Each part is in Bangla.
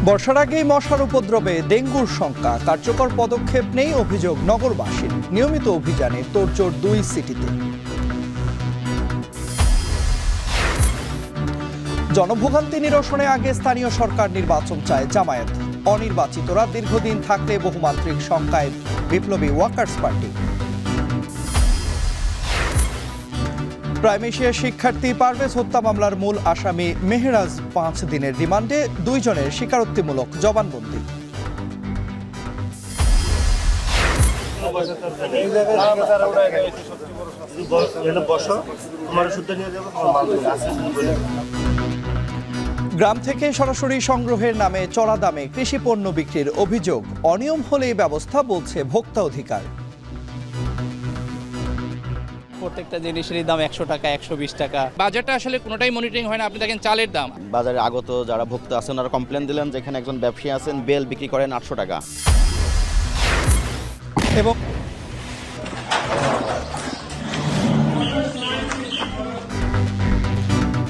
বর্ষার আগেই মশার উপদ্রবে ডেঙ্গুর শঙ্কা, কার্যকর পদক্ষেপ নেই অভিযোগ নগরবাসীর। নিয়মিত অভিযানে তোড়জোড় 2 সিটিতে। জনভোগান্তি নিরসনে আগে স্থানীয় সরকার নির্বাচন চায় জামায়াত। অনির্বাচিতরা দীর্ঘদিন থাকলে বহুমাত্রিক শঙ্কায় বিপ্লবী ওয়ার্কার্স পার্টি। প্রাইম এশিয়ার শিক্ষার্থী পারভেজ হত্যা মামলার মূল আসামি মেহরাজ 5 দিনের রিমান্ডে, 2 জনের স্বীকারোক্তিমূলক জবানবন্দি। গ্রাম থেকে সরাসরি সংগ্রহের নামে চড়া দামে কৃষি পণ্য বিক্রির অভিযোগ। অনিয়ম হলেই ব্যবস্থা, বলছে ভোক্তা অধিকার। প্রত্যেকটা জিনিসেরই দাম 100 টাকা, 120 টাকা। বাজারটা আসলে কোনোটাই মনিটরিং হয় না। আপনি দেখেন চালের দাম, বাজারে আগত যারা ভোক্তা আছেন ওনারা কমপ্লেন দিলেন যেখানে একজন ব্যবসায়ী আছেন বেল বিক্রি করেন 800 টাকা।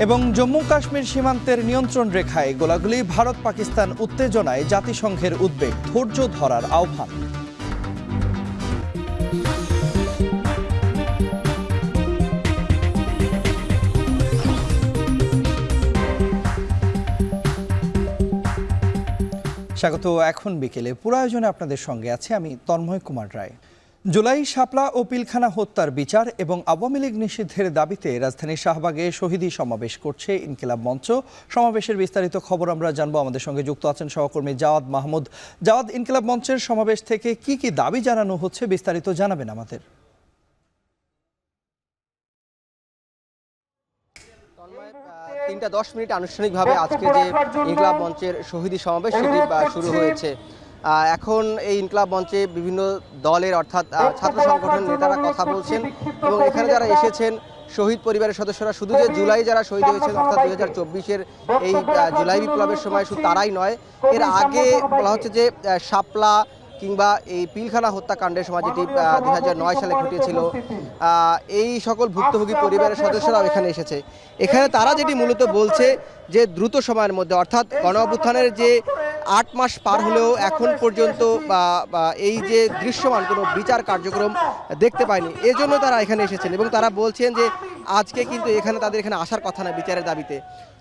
এবং জম্মু কাশ্মীর সীমান্তের নিয়ন্ত্রণ রেখায় গোলাগুলি, ভারত পাকিস্তান উত্তেজনায় জাতিসংঘের উদ্বেগ, ধৈর্য ধরার আহ্বান। স্বাগত। এখন বিকেলে পুরো আয়োজনে আপনাদের সঙ্গে আছে আমি তন্ময় কুমার রায়। জুলাই শাপলা ও পিলখানা হত্যার বিচার এবং আওয়ামী লীগ নিষিদ্ধের দাবিতে রাজধানীর শাহবাগে শহীদী সমাবেশ করছে ইনকিলাব মঞ্চ। সমাবেশের বিস্তারিত খবর আমরা জানবো। আমাদের সঙ্গে যুক্ত আছেন সহকর্মী জাওয়াদ মাহমুদ। জাওয়াদ, ইনকিলাব মঞ্চের সমাবেশ থেকে কি কি দাবি জানানো হচ্ছে বিস্তারিত জানাবেন আমাদের। 3:10 আনুষ্ঠানিকভাবে আজকে যে ইনকিলাব মঞ্চের শহীদী সমাবেশ সেটি শুরু হয়েছে। এখন এই ইনকিলাব মঞ্চে বিভিন্ন দলের অর্থাৎ ছাত্র সংগঠনের নেতারা কথা বলছেন এবং এখানে যারা এসেছেন শহীদ পরিবারের সদস্যরা, শুধু যে জুলাই যারা শহীদ হয়েছেন অর্থাৎ 2024-এর এই জুলাই বিপ্লবের সময় শুধু তারাই নয়, এর আগে বলা হচ্ছে যে শাপলা কিংবা এই পিলখানা হত্যাকাণ্ডের সময় যেটি 2009 সালে ঘটেছিল, এই সকল ভুক্তভোগী পরিবারের সদস্যরাও এখানে এসেছে। এখানে তারা যেটি মূলত বলছে যে দ্রুত সময়ের মধ্যে অর্থাৎ গণ অভ্যুত্থানের যে 8 মাস পার হলেও এখন পর্যন্ত এই যে দৃশ্যমান কোনো বিচার কার্যক্রম দেখতে পায়নি, এজন্য তারা এখানে এসেছেন এবং তারা বলছেন যে আজকে কিন্তু তাদের এখানে আসার কথা না বিচারের দাবিতে।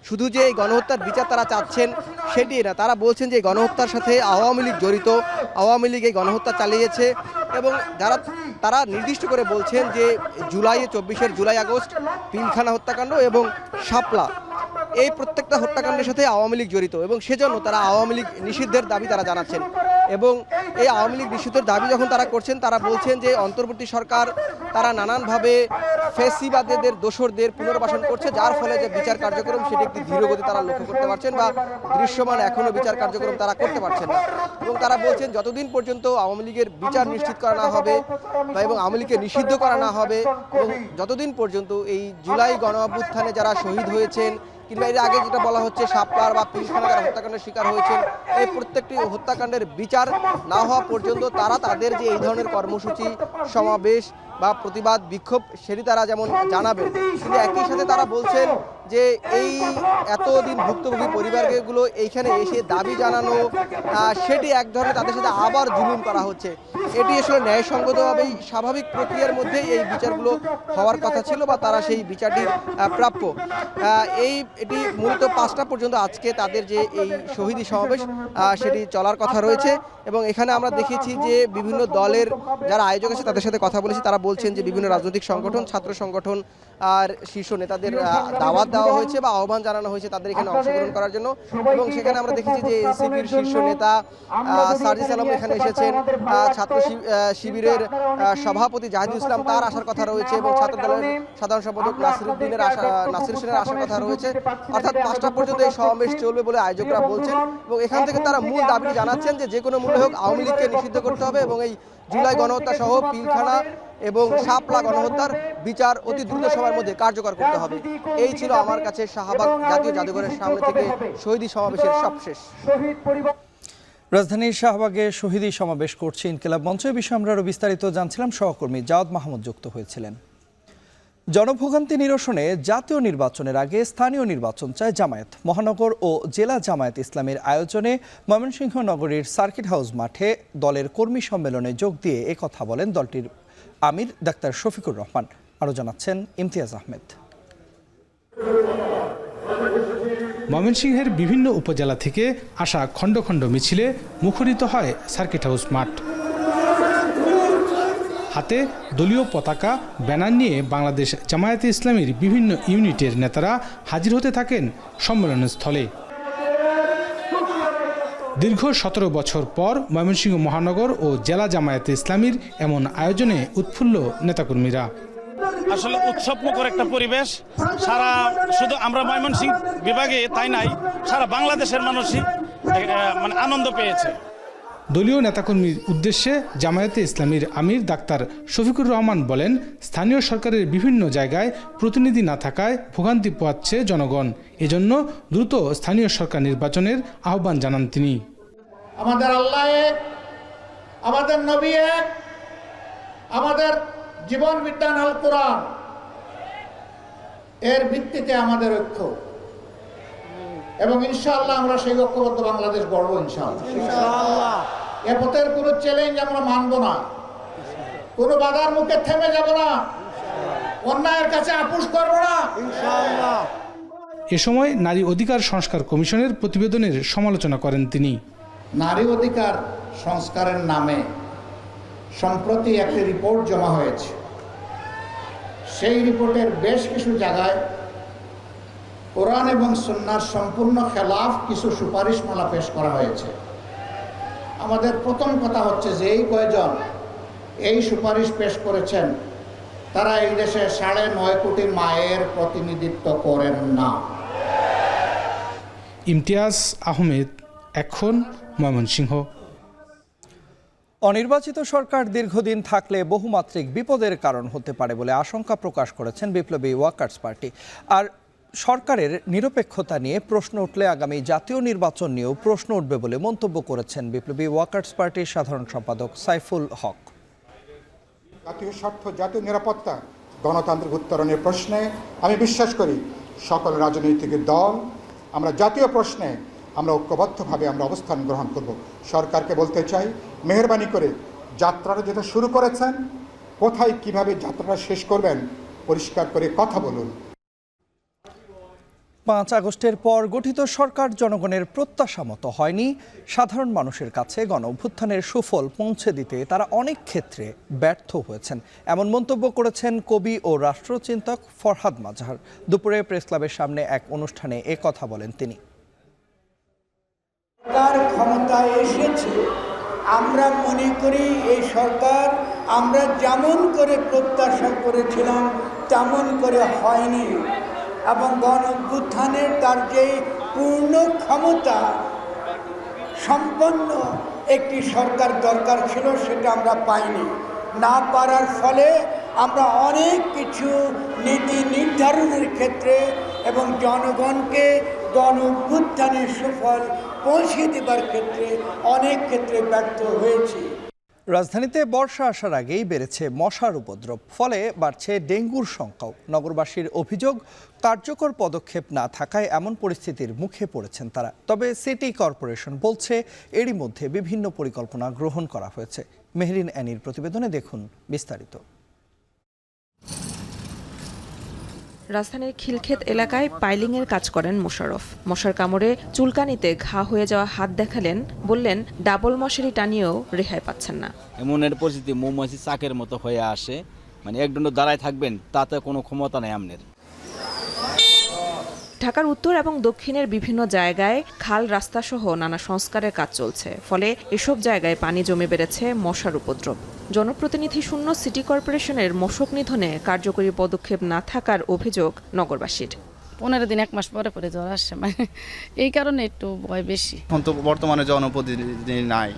শুধু যে এই গণহত্যার বিচার তারা চাচ্ছেন সেটি না, তারা বলছেন যে গণহত্যার সাথে আওয়ামী লীগ জড়িত, আওয়ামী লীগ এই গণহত্যা চালিয়েছে এবং তারা নির্দিষ্ট করে বলছেন যে 24 জুলাই আগস্ট পিলখানা হত্যাকাণ্ড এবং শাপলা এই প্রত্যেকটা হত্যাকাণ্ডের সাথে আওয়ামী লীগ জড়িত এবং সেজন্য তারা আওয়ামী লীগ নিষিদ্ধের দাবি তারা জানাচ্ছেন। এবং এই আওয়ামী লীগ নিষিদ্ধের দাবি যখন তারা করছেন, তারা বলছেন যে অন্তর্বর্তী সরকার তারা নানানভাবে ফ্যাসিবাদীদের দোসরদের পুনর্বাসন করছে, যার ফলে যে বিচার কার্যক্রম সেটি একটি ধীরগতি তারা লক্ষ্য করতে পারছেন বা দৃশ্যমান এখনও বিচার কার্যক্রম তারা করতে পারছেন না। এবং তারা বলছেন যতদিন পর্যন্ত আওয়ামী লীগের বিচার নিশ্চিত করা না হবে এবং আওয়ামী লীগকে নিষিদ্ধ করা না হবে এবং যতদিন পর্যন্ত এই জুলাই গণ অভ্যুত্থানে যারা শহীদ হয়েছেন কিংবা এর আগে যেটা বলা হচ্ছে শাপলার বা পিলখানা যারা হত্যাকাণ্ডের শিকার হয়েছেন, এই প্রত্যেকটি হত্যাকাণ্ডের বিচার না হওয়া পর্যন্ত তারা তাদের যে এই ধরনের কর্মসূচি, সমাবেশ বা প্রতিবাদ বিক্ষোভ সেটি তারা যেমন জানাবেন, কিন্তু একই সাথে তারা বলছেন যে এই এতদিন ভুক্তভোগী পরিবারগুলো এইখানে এসে দাবি জানানো সেটি এক ধরনের তাদের সাথে আবার জুলুম করা হচ্ছে। এটি আসলে ন্যায়সঙ্গতভাবেই স্বাভাবিক প্রক্রিয়ার মধ্যে এই বিচারগুলো হওয়ার কথা ছিল বা তারা সেই বিচারটির প্রাপ্য। এটি মূলত 5টা পর্যন্ত আজকে তাদের যে এই শহীদী সমাবেশ সেটি চলার কথা রয়েছে এবং এখানে আমরা দেখেছি যে বিভিন্ন দলের যারা আয়োজক আছে তাদের সাথে কথা বলেছি, তারা বলছেন যে বিভিন্ন রাজনৈতিক সংগঠন, ছাত্র সংগঠন আর শীর্ষ নেতাদের দাওয়াত দেওয়া হয়েছে বা আহ্বান জানানো হয়েছে তাদের এখানে অংশগ্রহণ করার জন্য। এবং সেখানে আমরা দেখেছি যে এনসিপির শীর্ষ নেতা সার্জিস আলম এখানে এসেছেন, ছাত্র শিবিরের সভাপতি জাহিদুল ইসলাম তার আসার কথা রয়েছে এবং ছাত্র দলের সাধারণ সম্পাদক নাসির হোসেনের আসার কথা রয়েছে। অর্থাৎ 5টা পর্যন্ত এই সমাবেশ চলবে বলে আয়োজকরা বলছেন এবং এখান থেকে তারা মূল দাবি জানাচ্ছেন যে কোনো মূল্যে হোক আওয়ামী লীগকে নিষিদ্ধ করতে হবে এবং এই জুলাই গণহত্যা সহ পিলখানা এবং শাপলা গণহত্যার বিচার অতি দ্রুত সময়ের মধ্যে কার্যকর করতে হবে। এই ছিল আমার কাছে শাহবাগ জাতীয় জাদুঘরের সামনে থেকে শহীদী সমাবেশের সবশেষ। রাজধানীর শাহবাগে শহীদী সমাবেশ করছে ইনকিলাব মঞ্চ। এই বিষয়ে আমরা আরও বিস্তারিত জানছিলাম, সহকর্মী জাওয়াদ মাহমুদ যুক্ত হয়েছিলেন। জনভোগান্তি নিরসনে জাতীয় নির্বাচনের আগে স্থানীয় নির্বাচন চায় জামায়াত। মহানগর ও জেলা জামায়াত ইসলামের আয়োজনে ময়মনসিংহ নগরীর সার্কিট হাউস মাঠে দলের কর্মী সম্মেলনে যোগ দিয়ে একথা বলেন দলটির আমির ডাক্তার শফিকুর রহমান। আরও জানাচ্ছেন ইমতিয়াজ আহমেদ। ময়মনসিংহের বিভিন্ন উপজেলা থেকে আসা খণ্ড খণ্ড মিছিলে মুখরিত হয় সার্কিট হাউস মাঠ। হাতে দলীয় পতাকা, ব্যানার নিয়ে বাংলাদেশ জামায়াতে ইসলামীর বিভিন্ন ইউনিটের নেতারা হাজির হতে থাকেন সম্মেলনের স্থলে। দীর্ঘ 17 বছর পর ময়মনসিংহ মহানগর ও জেলা জামায়াতে ইসলামীর এমন আয়োজনে উৎফুল্ল নেতাকর্মীরা। আসলে উৎসবমুখর একটা পরিবেশ, সারা শুধু আমরা ময়মনসিংহ বিভাগে তাই নাই, সারা বাংলাদেশের মানুষই মানে আনন্দ পেয়েছে। দলীয় নেতাকর্মীর উদ্দেশ্যে জামায়াতে ইসলামীর আমির ডাক্তার শফিকুর রহমান বলেন, স্থানীয় সরকারের বিভিন্ন জায়গায় প্রতিনিধি না থাকায় ভোগান্তি পোহাচ্ছে জনগণ। এজন্য দ্রুত স্থানীয় সরকার নির্বাচনের আহ্বান জানান তিনি। আমাদের আল্লাহ এক, আমাদের নবী এক, আমাদের জীবন বিজ্ঞান আল কোরআন, এর ভিত্তিতে আমাদের ঐক্য, এবং ইনশাআল্লাহ আমরা সেই ঐক্যবদ্ধ বাংলাদেশ গড়ব ইনশাআল্লাহ। এ পথের কোনো চ্যালেঞ্জ আমরা মানব না, কোনো বাধার মুখে থেমে যাব না, অন্যায়ের কাছে আপোষ করব না ইনশাআল্লাহ। এ সময় নারী অধিকার সংস্কার কমিশনের প্রতিবেদনের সমালোচনা করেন তিনি। নারী অধিকার সংস্কারের নামে সম্প্রতি একটি রিপোর্ট জমা হয়েছে। সেই রিপোর্টের বেশ কিছু জায়গায় কোরআন এবং সুন্নাহর সম্পূর্ণ খেলাফ কিছু সুপারিশমালা পেশ করা হয়েছে। আমাদের প্রথম কথা হচ্ছে যে এই কয়জন এই সুপারিশ পেশ করেছেন তারা এই দেশে 9.5 কোটি মায়ের প্রতিনিধিত্ব করেন না। ইমতিয়াজ আহমেদ, এখন ময়মনসিংহ। অনির্বাচিত সরকার দীর্ঘদিন থাকলে বহুমাত্রিক বিপদের কারণ হতে পারে বলে আশঙ্কা প্রকাশ করেছেন বিপ্লবী ওয়ার্কার্স পার্টি। আর সরকারের নিরপেক্ষতা নিয়ে প্রশ্ন উঠলে আগামী জাতীয় নির্বাচন নিয়েও প্রশ্ন উঠবে বলে মন্তব্য করেছেন বিপ্লবী ওয়ার্কার্স পার্টির সাধারণ সম্পাদক সাইফুল হক। জাতীয় স্বার্থ, জাতীয় নিরাপত্তা, গণতান্ত্রিক উত্তরণের প্রশ্নে আমি বিশ্বাস করি সকল রাজনৈতিক দল আমরা জাতীয় প্রশ্নে আমরা ঐক্যবদ্ধভাবে আমরা অবস্থান গ্রহণ করব। সরকারকে বলতে চাই, মেহেরবানি করে যাত্রাটা যেটা শুরু করেছেন, কোথায় কিভাবে যাত্রাটা শেষ করবেন পরিষ্কার করে কথা বলুন। 5 আগস্টের পর গঠিত সরকার জনগণের প্রত্যাশা মতো হয়নি। সাধারণ মানুষের কাছে গণ অভ্যুত্থানের সুফল পৌঁছে দিতে তারা অনেক ক্ষেত্রে ব্যর্থ হয়েছেন, এমন মন্তব্য করেছেন কবি ও রাষ্ট্রচিন্তক ফরহাদ মাজহার। দুপুরে প্রেস ক্লাবের সামনে এক অনুষ্ঠানে কথা বলেন তিনি। সরকার ক্ষমতায় এসেছে, আমরা মনে করি এই সরকার আমরা যেমন করে প্রত্যাশা করেছিলাম তেমন করে হয়নি, এবং গণ অভ্যুত্থানের তার যে পূর্ণ ক্ষমতা সম্পন্ন একটি সরকার দরকার ছিল সেটা আমরা পাইনি। না পারার ফলে আমরা অনেক কিছু নীতি নির্ধারণের ক্ষেত্রে এবং জনগণকে গণ অভ্যুত্থানের সুফল পৌঁছে দেবার ক্ষেত্রে অনেক ক্ষেত্রে ব্যর্থ হয়েছি। রাজধানীতে বর্ষা আসার আগেই বেড়েছে মশার উপদ্রব, ফলে বাড়ছে ডেঙ্গুর সংখ্যাও। নগরবাসীর অভিযোগ, কার্যকর পদক্ষেপ না থাকায় এমন পরিস্থিতির মুখে পড়েছেন তারা। তবে সিটি কর্পোরেশন বলছে এরই মধ্যে বিভিন্ন পরিকল্পনা গ্রহণ করা হয়েছে। মেহরিন অ্যানির প্রতিবেদনে দেখুন বিস্তারিত। রাজধানীর খিলক্ষেত এলাকায় পাইলিংয়ের কাজ করেন মোশাররফ। মশার কামড়ে চুলকানিতে ঘা হয়ে যাওয়া হাত দেখালেন, বললেন ডাবল মশারি টানিয়েও রেহাই পাচ্ছেন না। এমনের পরিস্থিতি মৌমাছি চাকের মতো হয়ে আসে, মানে একদণ্ড দাঁড়ায় থাকবেন তাতে কোনো ক্ষমতা নেই আমনের। ঢাকার উত্তর এবং দক্ষিণের বিভিন্ন জায়গায় খাল, রাস্তা সহ নানা সংস্কারের কাজ চলছে, ফলে এসব জায়গায় পানি জমে বেড়েছে মশার উপদ্রব। জনপ্রতিনিধি শূন্য সিটি কর্পোরেশনের মশক নিধনে কার্যকরী পদক্ষেপ না থাকার অভিযোগ নগরবাসীর। 15 দিন 1 মাস পরে পরে জ্বর আসে, মানে এই কারণে একটু ভয় বেশি। এখন তো বর্তমানে জনপ্রতিনিধি নাই,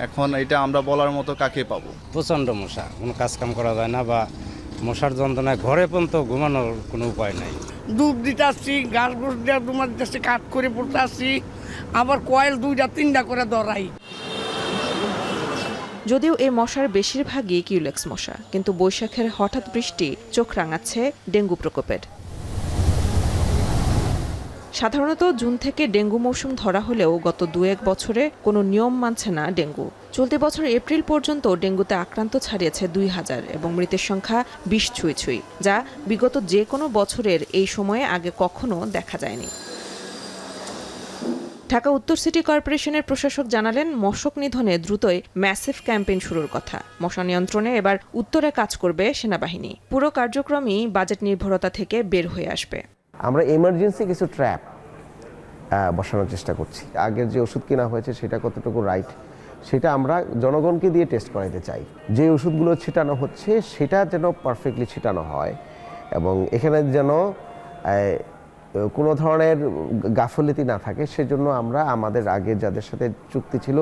এখন এটা আমরা বলার মতো কাকে পাবো। প্রচণ্ড মশা, কোনো কাজকাম করা যায় না, বা মশার যন্ত্রণায় ঘরে পর্যন্ত ঘুমানোর কোনো উপায় নাই। দুধ দিতে আসছি, ঘাস ঘুষ দিয়ে দুমার দিতে কাঠ করে পড়তে আসছি, আবার কয়েল 2টা 3টা করে ধরাই। যদিও এই মশার বেশিরভাগই কিউলেক্স মশা, কিন্তু বৈশাখের হঠাৎ বৃষ্টি চোখ রাঙাচ্ছে ডেঙ্গু প্রকোপের। সাধারণত জুন থেকে ডেঙ্গু মৌসুম ধরা হলেও গত 2-1 বছরে কোনো নিয়ম মানছে না ডেঙ্গু। চলতি বছর এপ্রিল পর্যন্ত ডেঙ্গুতে আক্রান্ত ছাড়িয়েছে 2000 এবং মৃতের সংখ্যা 20 ছুঁই, যা বিগত যে কোনো বছরের এই সময়ে আগে কখনো দেখা যায়নি। ঢাকা উত্তর সিটি কর্পোরেশনের প্রশাসক জানালেন, মশক নিধনে দ্রুতই ম্যাসিভ ক্যাম্পেইন শুরুর কথা। মশা নিয়ন্ত্রণে এবার উত্তরে কাজ করবে সেনাবাহিনী। পুরো কার্যক্রমই বাজেট নির্ভরতা থেকে বের হয়ে আসবে। আমরা এমার্জেন্সি কিছু ট্র্যাপ বসানোর চেষ্টা করছি। আগের যে ওষুধ কেনা হয়েছে সেটা কতটুকু রাইট, সেটা আমরা জনগণকে দিয়ে টেস্ট করাতে চাই। যে ওষুধগুলো ছিটানো হচ্ছে সেটা যেন পারফেক্টলি ছিটানো হয় এবং এখানে যেন কোনো ধরনের গাফলতি না থাকে, সেজন্য আমরা আমাদের আগে যাদের সাথে চুক্তি ছিল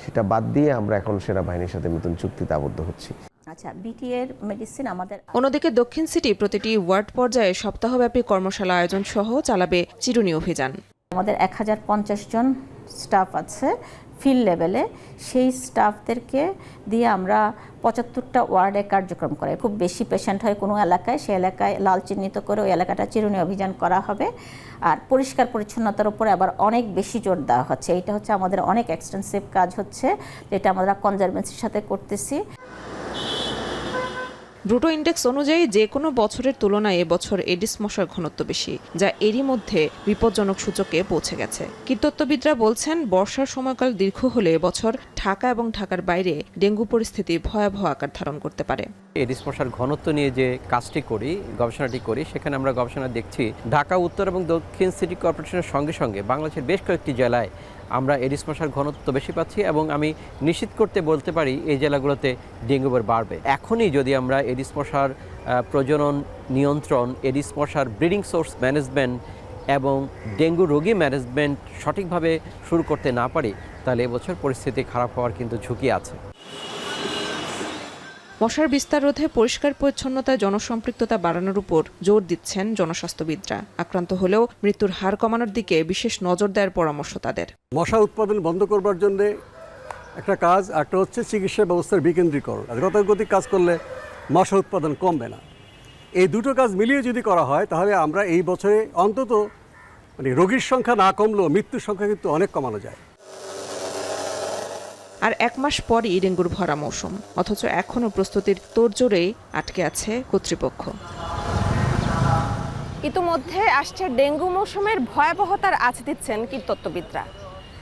সেটা বাদ দিয়ে আমরা এখন সেনাবাহিনীর সাথে নতুন চুক্তিতে আবদ্ধ হচ্ছি। আচ্ছা, বিটিএর মেডিসিন আমাদের। অন্যদিকে দক্ষিণ সিটি প্রতিটি ওয়ার্ড পর্যায়ে সপ্তাহব্যাপী কর্মশালা আয়োজন সহ চালাবে চিরুনি অভিযান। আমাদের 1050 জন স্টাফ আছে ফিল্ড লেভেলে, সেই স্টাফদেরকে দিয়ে আমরা 75টা ওয়ার্ডে কার্যক্রম করে। খুব বেশি পেশেন্ট হয় কোনো এলাকায়, সেই এলাকায় লাল চিহ্নিত করে ওই এলাকাটা চিরুনি অভিযান করা হবে। আর পরিষ্কার পরিচ্ছন্নতার উপরে আবার অনেক বেশি জোর দেওয়া হচ্ছে। এইটা হচ্ছে আমাদের অনেক এক্সটেন্সিভ কাজ হচ্ছে, যেটা আমরা কনজারভেন্সির সাথে করতেছি। ব্রুটো ইন্ডেক্স অনুযায়ী যে কোনো বছরের তুলনায় এবছর এডিস মশার ঘনত্ব বেশি, যা এরই মধ্যে বিপজ্জনক সূচকে পৌঁছে গেছে। কীটতত্ত্ববিদরা বলছেন, বর্ষার সময়কাল দীর্ঘ হলে এবছর ঢাকা এবং ঢাকার বাইরে ডেঙ্গু পরিস্থিতি ভয়াবহ আকার ধারণ করতে পারে। এডিস মশার ঘনত্ব নিয়ে যে কাজটি করি, গবেষণাটি করি, সেখানে আমরা গবেষণা দেখছি ঢাকা উত্তর এবং দক্ষিণ সিটি কর্পোরেশনের সঙ্গে সঙ্গে বাংলাদেশের বেশ কয়েকটি জেলায় আমরা এডিস মশার ঘনত্ব বেশি পাচ্ছি এবং আমি নিশ্চিত করতে বলতে পারি এই জেলাগুলোতে ডেঙ্গু বাড়বে। এখনই যদি আমরা এডিস মশার প্রজনন নিয়ন্ত্রণ, এডিস মশার ব্রিডিং সোর্স ম্যানেজমেন্ট এবং ডেঙ্গু রোগী ম্যানেজমেন্ট সঠিকভাবে শুরু করতে না পারি, তাহলে এবছর পরিস্থিতি খারাপ হওয়ার কিন্তু ঝুঁকি আছে। মশার বিস্তার রোধে পরিষ্কার পরিচ্ছন্নতায় জনসম্পৃক্ততা বাড়ানোর উপর জোর দিচ্ছেন জনস্বাস্থ্যবিদরা। আক্রান্ত হলেও মৃত্যুর হার কমানোর দিকে বিশেষ নজর দেওয়ার পরামর্শ তাদের। মশা উৎপাদন বন্ধ করবার জন্য একটা কাজ, একটা হচ্ছে চিকিৎসা ব্যবস্থার বিকেন্দ্রীকরণ। গতানুগতিক কাজ করলে মশা উৎপাদন কমবে না। এই দুটো কাজ মিলিয়ে যদি করা হয় তাহলে আমরা এই বছরে অন্তত রোগীর সংখ্যা না কমলেও মৃত্যুর সংখ্যা কিন্তু অনেক কমানো যায়। আর 1 মাস পরই ডেঙ্গুর ভরা মৌসুম, অথচ এখনও প্রস্তুতির তোড়জোড়েই আটকে আছে কর্তৃপক্ষ। ইতিমধ্যে আসছে ডেঙ্গু মৌসুমের ভয়াবহতার আঁচ দিচ্ছেন কীটতত্ত্ববিদরা।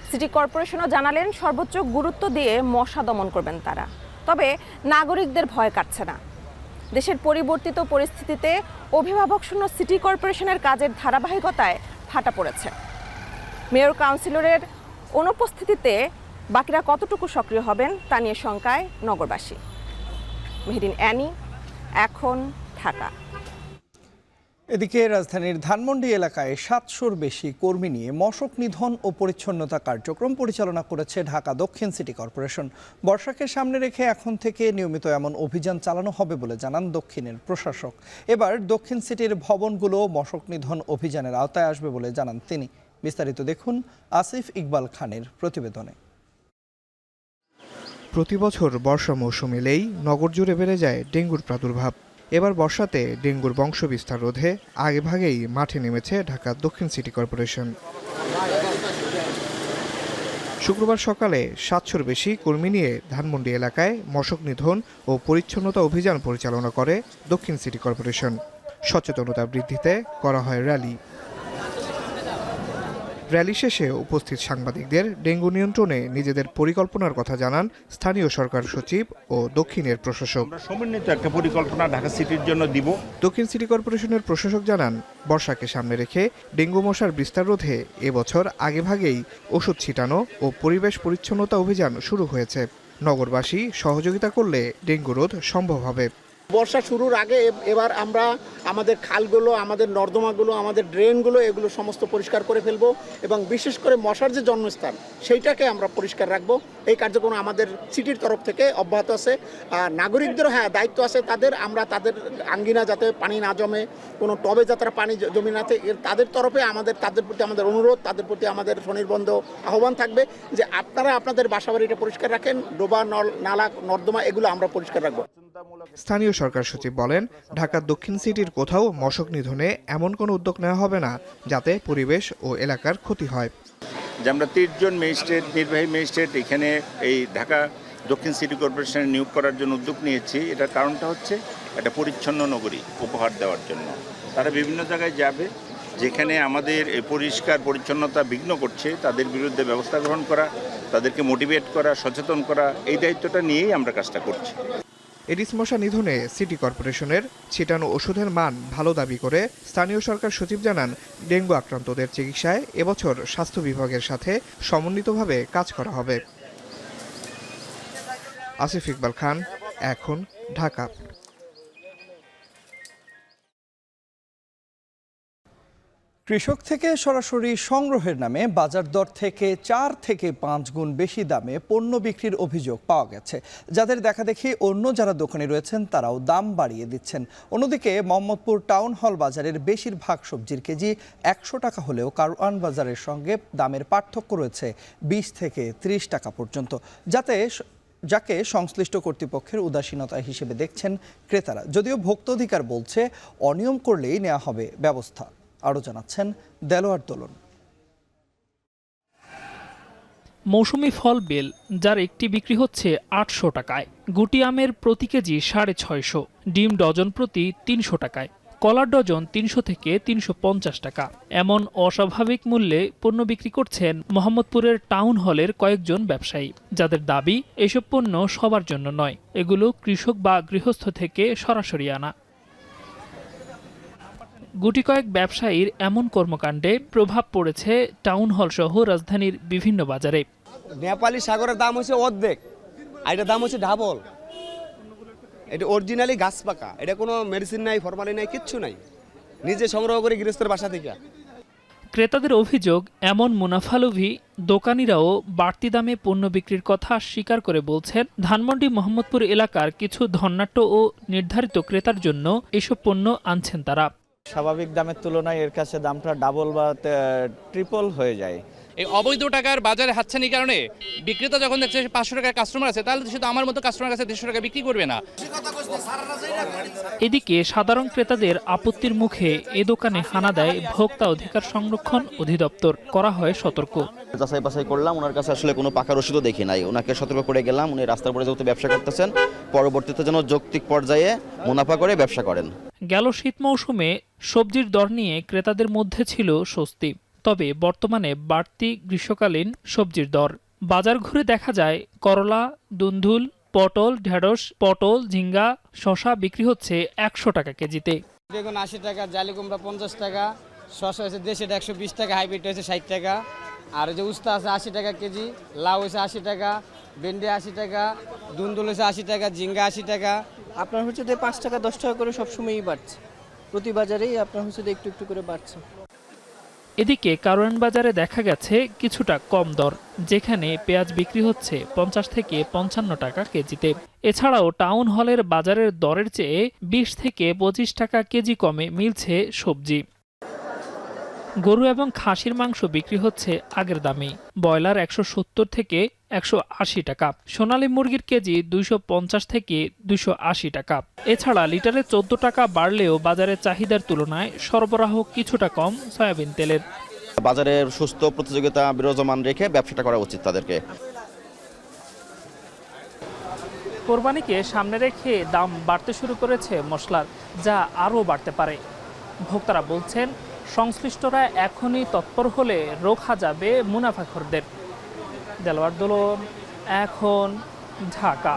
সিটি কর্পোরেশনও জানালেন, সর্বোচ্চ গুরুত্ব দিয়ে মশা দমন করবেন তারা। তবে নাগরিকদের ভয় কাটছে না। দেশের পরিবর্তিত পরিস্থিতিতে অভিভাবকশূন্য সিটি কর্পোরেশনের কাজের ধারাবাহিকতায় ফাটা পড়েছে। মেয়র কাউন্সিলরের অনুপস্থিতিতে বাকিরা কতটুকু সক্রিয় হবেন তা নিয়ে শঙ্কায় নগরবাসী। মেহেদিন অ্যানি, এখন ঢাকা। এদিকে রাজধানীর ধানমন্ডি এলাকায় 700-র বেশি কর্মী নিয়ে মশক নিধন ও পরিচ্ছন্নতা কার্যক্রম পরিচালনা করেছে ঢাকা দক্ষিণ সিটি কর্পোরেশন। বর্ষাকে সামনে রেখে এখন থেকে নিয়মিত এমন অভিযান চালানো হবে বলে জানান দক্ষিণের প্রশাসক। এবার দক্ষিণ সিটির ভবনগুলো মশক নিধন অভিযানের আওতায় আসবে বলে জানান তিনি। বিস্তারিত দেখুন আসিফ ইকবাল খানের প্রতিবেদনে। প্রতি বছর বর্ষা মৌসুম এলেই নগর জুড়ে বেড়ে যায় ডেঙ্গুর প্রাদুর্ভাব। এবার বর্ষাতে ডেঙ্গুর বংশবিস্তার রোধে আগেভাগেই মাঠে নেমেছে ঢাকা দক্ষিণ সিটি কর্পোরেশন। শুক্রবার সকালে 700-র বেশি কর্মী নিয়ে ধানমন্ডি এলাকায় মশক নিধন ও পরিচ্ছন্নতা অভিযান পরিচালনা করে দক্ষিণ সিটি কর্পোরেশন। সচেতনতা বৃদ্ধিতে করা হয় র্যালি। র্যালি শেষে উপস্থিত সাংবাদিকদের ডেঙ্গু নিয়ন্ত্রণে নিজেদের পরিকল্পনার কথা জানান স্থানীয় সরকার সচিব ও দক্ষিণের প্রশাসক। সমন্বিত একটা পরিকল্পনা ঢাকা সিটির জন্য দিব। দক্ষিণ সিটি কর্পোরেশনের প্রশাসক জানান, বর্ষাকে সামনে রেখে ডেঙ্গু মশার বিস্তার রোধে এবছর আগেভাগেই ওষুধ ছিটানো ও পরিবেশ পরিচ্ছন্নতা অভিযান শুরু হয়েছে। নগরবাসী সহযোগিতা করলে ডেঙ্গু রোধ সম্ভব হবে। বর্ষা শুরুর আগে এবার আমরা আমাদের খালগুলো, আমাদের নর্দমাগুলো, আমাদের ড্রেনগুলো এগুলো সমস্ত পরিষ্কার করে ফেলবো এবং বিশেষ করে মশার যে জন্মস্থান সেইটাকে আমরা পরিষ্কার রাখবো। এই কার্যক্রম আমাদের সিটির তরফ থেকে অব্যাহত আছে। আর নাগরিকদেরও দায়িত্ব আছে তাদের, আমরা তাদের আঙ্গিনা যাতে পানি না জমে, কোনো টবে যাতে পানি জমি না থাকে, তাদের তরফে তাদের প্রতি আমাদের অনুরোধ, তাদের প্রতি আমাদের স্বনির্বন্ধ আহ্বান থাকবে যে আপনারা আপনাদের বাসাবাড়িটা পরিষ্কার রাখেন, ডোবা নালা নর্দমা এগুলো আমরা পরিষ্কার রাখবো। স্থানীয় সরকার সচিব বলেন, ঢাকার দক্ষিণ সিটির কোথাও মশক নিধনে এমন কোনো উদ্যোগ নেওয়া হবে না যাতে পরিবেশ ও এলাকার ক্ষতি হয়। যে আমরা 30 জন ম্যাজিস্ট্রেট, নির্বাহী ম্যাজিস্ট্রেট এখানে এই ঢাকা দক্ষিণ সিটি কর্পোরেশনে নিয়োগ করার জন্য উদ্যোগ নিয়েছি। এটার কারণটা হচ্ছে একটা পরিচ্ছন্ন নগরী উপহার দেওয়ার জন্য। তারা বিভিন্ন জায়গায় যাবে যেখানে আমাদের পরিষ্কার পরিচ্ছন্নতা বিঘ্ন করছে, তাদের বিরুদ্ধে ব্যবস্থা গ্রহণ করা, তাদেরকে মোটিভেট করা, সচেতন করা, এই দায়িত্বটা নিয়েই আমরা কাজটা করছি। এডিস মশা নিধনে সিটি কর্পোরেশনের ছিটানো ওষুধের মান ভালো দাবি করে স্থানীয় সরকার সচিব জানান, ডেঙ্গু আক্রান্তদের চিকিৎসায় এবছর স্বাস্থ্য বিভাগের সাথে সমন্বিতভাবে কাজ করা হবে। আসিফ ইকবাল খান, এখন, ঢাকা। কৃষক থেকে সরাসরি সংগ্রহের নামে বাজার দর থেকে 4 থেকে 5 গুণ বেশি দামে পণ্য বিক্রির অভিযোগ পাওয়া গেছে। যাদের দেখাদেখি অন্য যারা দোকানে রয়েছেন তারাও দাম বাড়িয়ে দিচ্ছেন। অন্যদিকে মোহাম্মদপুর টাউন হল বাজারের বেশিরভাগ সবজির কেজি 100 টাকা হলেও কারওয়ান বাজারের সঙ্গে দামের পার্থক্য রয়েছে 20 থেকে 30 টাকা পর্যন্ত, যাকে সংশ্লিষ্ট কর্তৃপক্ষের উদাসীনতা হিসেবে দেখছেন ক্রেতারা। যদিও ভোক্তা অধিকার বলছে অনিয়ম করলেই নেওয়া হবে ব্যবস্থা। আরও জানাচ্ছেন দেলোয়ার দোলন। মৌসুমি ফল বেল, যার একটি বিক্রি হচ্ছে 800 টাকায়, গুটি আমের প্রতি কেজি 650, ডিম ডজন প্রতি 300 টাকায়, কলার ডজন 300 থেকে 350 টাকা। এমন অস্বাভাবিক মূল্যে পণ্য বিক্রি করছেন মোহাম্মদপুরের টাউন হলের কয়েকজন ব্যবসায়ী, যাদের দাবি এসব পণ্য সবার জন্য নয়, এগুলো কৃষক বা গৃহস্থ থেকে সরাসরি আনা। গুটি কয়েক ব্যবসায়ীর এমন কর্মকাণ্ডে প্রভাব পড়েছে টাউন হল সহ রাজধানীর বিভিন্ন বাজারে। নেপালি সাগরের দাম হচ্ছে অর্ধেক, আর এটার দাম হচ্ছে ডাবল। এটা অরিজিনালি গাছ পাকা, এটা কোনো মেডিসিন নাই, ফরমালিন নাই, কিচ্ছু নাই, নিজে সংগ্রহ করে গৃহস্থের বাসা থেকে। ক্রেতাদের অভিযোগ, এমন মুনাফালোভী দোকানিরাও বাড়তি দামে পণ্য বিক্রির কথা স্বীকার করে বলছেন, ধানমন্ডি মোহাম্মদপুর এলাকার কিছু ধনাঢ্য ও নির্ধারিত ক্রেতার জন্য এসব পণ্য আনছেন তারা। স্বাভাবিক দামের তুলনায় এর কাছে দামটা ডাবল বা ট্রিপল হয়ে যায়। এই অবৈধ টাকার বাজারে হাতছানির কারণে বিক্রেতা যখন দেখছে 500 টাকার কাস্টমার আছে, তাহলে শুধু আমার মতো কাস্টমার কাছে 150 টাকা বিক্রি করবে না। এদিকে সাধারণ ক্রেতাদের আপত্তির মুখে এ দোকানে হানা দেয় ভোক্তা অধিকার সংরক্ষণ অধিদপ্তর। করা হয় সতর্ক। যাচাই বাছাই করলাম, ওনার কাছে আসলে কোনো পাকা রসিদও দেখি নাই। ওনাকে সতর্ক করে গেলাম, উনি রাস্তার উপরে যেহেতু ব্যবসা করতেছেন, পরবর্তীতে যেন যৌক্তিক পর্যায়ে মুনাফা করে ব্যবসা করেন। গেল শীত মৌসুমে সবজির দর নিয়ে ক্রেতাদের মধ্যে ছিল স্বস্তি, তবে বর্তমানে বাড়তি গ্রীষ্মকালীন সবজির দর। বাজার ঘুরে দেখা যায় করলা, দুন্দুল, পটল, ঢেঁড়স, পটল, ঝিঙ্গা, শসা বিক্রি হচ্ছে 100 টাকা কেজিতে। বেগুন 80 টাকা, জালি কুমড়া 50 টাকা, শসা হয়েছে দেশিটা 120 টাকা, হাইব্রিড হয়েছে 60 টাকা, আর যে উস্তা আছে 80 টাকা কেজি, লাউ হয়েছে 80 টাকা, ভেন্ডি 80 টাকা, দুন্দুল হয়েছে 80 টাকা, ঝিঙ্গা 80 টাকা। আপনার হচ্ছে 5 টাকা 10 টাকা করে সবসময়ই বাড়ছে, প্রতি বাজারেই আপনার হচ্ছে একটু একটু করে বাড়ছে। এদিকে কারওয়ান বাজারে দেখা গেছে কিছুটা কম দর, যেখানে পেঁয়াজ বিক্রি হচ্ছে 50 থেকে 55 টাকা কেজিতে। এছাড়াও টাউন হলের বাজারের দরের চেয়ে 20 থেকে 25 টাকা কেজি কমে মিলছে সবজি। গরু এবং খাসির মাংস বিক্রি হচ্ছে আগের দামেই, ব্রয়লার 170 থেকে 180 টাকা, সোনালী মুরগির কেজি 250 থেকে 280 টাকা। এছাড়া লিটারে 14 টাকা বাড়লেও বাজারের চাহিদার তুলনায় সরবরাহ কিছুটা কম সয়াবিন তেলের। বাজারে সুস্থ প্রতিযোগিতা বিরাজমান রেখে ব্যবসাটা করা উচিত তাদেরকে। কোরবানিকে সামনে রেখে দাম বাড়তে শুরু করেছে মশলার, যা আরও বাড়তে পারে। ভোক্তারা বলছেন, সংশ্লিষ্টরা এখনই তৎপর হলে রোখা যাবে মুনাফাখোরদের। দেলোয়ার দোলন, এখন, ঢাকা।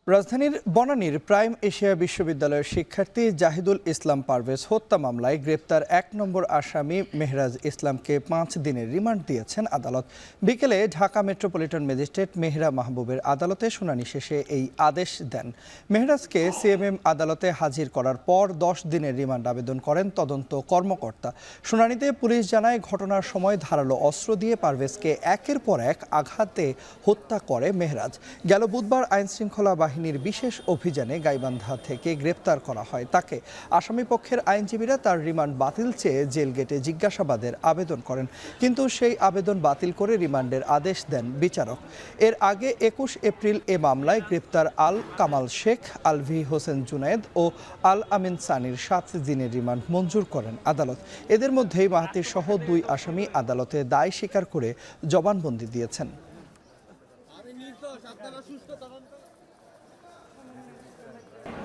রাজধানীর বনানীর প্রাইম এশিয়া বিশ্ববিদ্যালয়ের শিক্ষার্থী জাহিদুল ইসলাম পারভেজ হত্যা মামলায় গ্রেপ্তার ১ নম্বর আসামি মেহরাজ ইসলামকে ৫ দিনের রিমান্ড দিয়েছেন আদালত। বিকেলে ঢাকা মেট্রোপলিটন ম্যাজিস্ট্রেট মেহরা মাহবুবের আদালতে শুনানি শেষে এই আদেশ দেন। মেহরাজকে সিএমএম আদালতে হাজির করার পর ১০ দিনের রিমান্ড আবেদন করেন তদন্ত কর্মকর্তা। শুনানিতে পুলিশ জানায় ঘটনার সময় ধারালো অস্ত্র দিয়ে পারভেজকে একের পর এক আঘাতে হত্যা করে মেহরাজ। গেল বুধবার আইনশৃঙ্খলা বাহিনীর বিশেষ অভিযানে গাইবান্ধা থেকে গ্রেপ্তার করা হয় তাকে। আসামিপক্ষের আইনজীবীরা তার রিমান্ড বাতিল চেয়ে জেল গেটে জিজ্ঞাসাবাদের আবেদন করেন, কিন্তু সেই আবেদন বাতিল করে রিমান্ডের আদেশ দেন বিচারক। এর আগে ২১ এপ্রিল এ মামলায় গ্রেপ্তার আল কামাল শেখ, আলভি হোসেন জুনায়েদ ও আল আমিন সানির ৭ দিনের রিমান্ড মঞ্জুর করেন আদালত। এদের মধ্যেই মাহাতির সহ ২ আসামি আদালতে দায় স্বীকার করে জবানবন্দি দিয়েছেন।